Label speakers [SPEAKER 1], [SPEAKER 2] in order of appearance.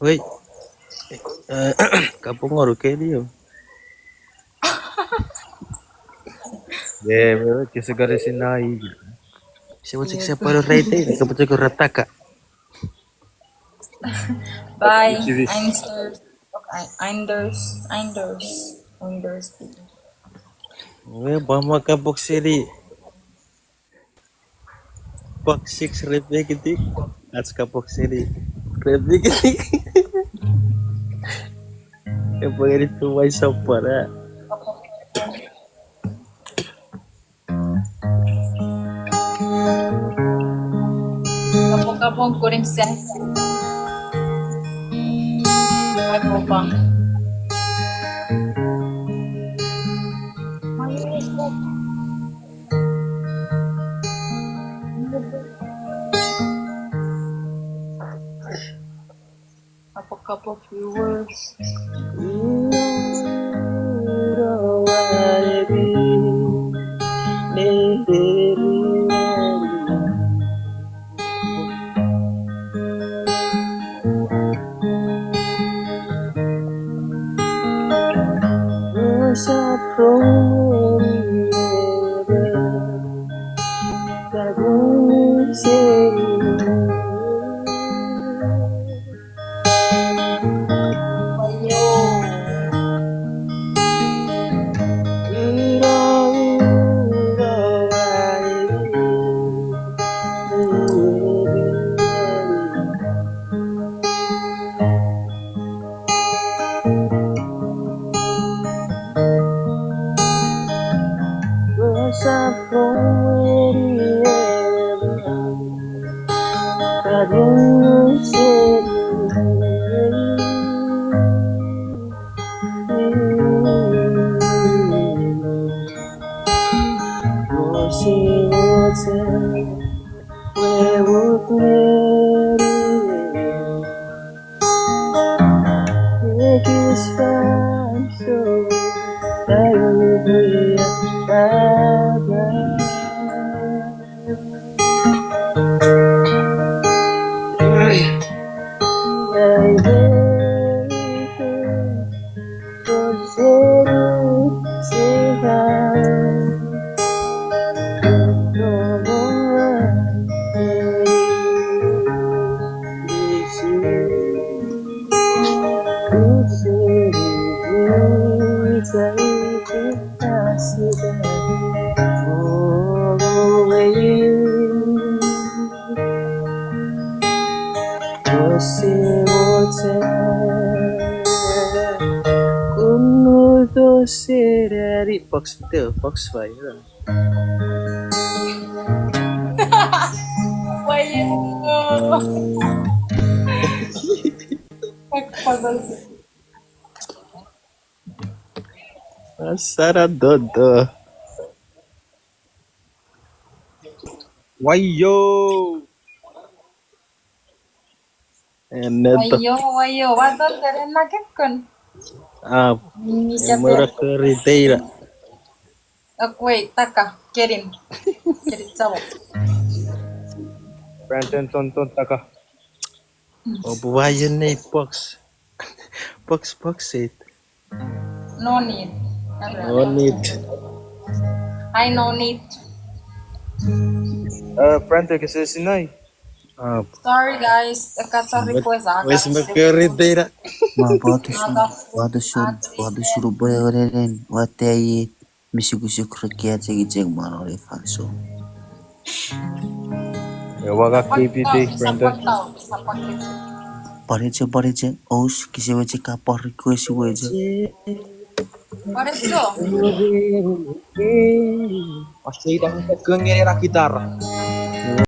[SPEAKER 1] Wait, kapungor kayak dia. Yeah, que se garece na ilha. Se você
[SPEAKER 2] Iya
[SPEAKER 1] quiser
[SPEAKER 2] tuh.
[SPEAKER 1] para o rei dele, que você quer rataka.
[SPEAKER 2] Bye,
[SPEAKER 1] Civis.
[SPEAKER 2] Einsters. Einders. Einders. Einders.
[SPEAKER 1] Vamos a boxeri. Box 6 repekitik. Ats ka boxeri. Repekitik. Eu vou ele filmar isso para.
[SPEAKER 2] Kapong-kapong kuring sense. Ako bang. Kapong-kapong viewers.
[SPEAKER 1] Box itu, box fire.
[SPEAKER 2] Wayo.
[SPEAKER 1] Asara dodo. Wayo. Eneto.
[SPEAKER 2] Wayo. Wadon keren nakekon.
[SPEAKER 1] Ah,
[SPEAKER 2] Ini
[SPEAKER 1] mura
[SPEAKER 2] capek.
[SPEAKER 1] ke riteira.
[SPEAKER 2] Wait, taka. Kirim. Kirim cowok.
[SPEAKER 1] Brandon tonton taka. Oh, buayan nih box. Box it.
[SPEAKER 2] No need.
[SPEAKER 1] No need.
[SPEAKER 2] I no need.
[SPEAKER 1] Brandon kasi sinay. Ah,
[SPEAKER 2] Sorry guys. Kata request
[SPEAKER 1] wes ke riteira.
[SPEAKER 3] वाद सुरु भयो गरेर वा त्यही मिसुकुसु खृकिया चाहिँ check बनाउने फाल्सो
[SPEAKER 1] Waga KPT Brandon.
[SPEAKER 3] पढेछ औस किसिम चाहिँ का पढेको यसो भएछ
[SPEAKER 2] Parecho.
[SPEAKER 1] Pasti dah kengere la gitarra.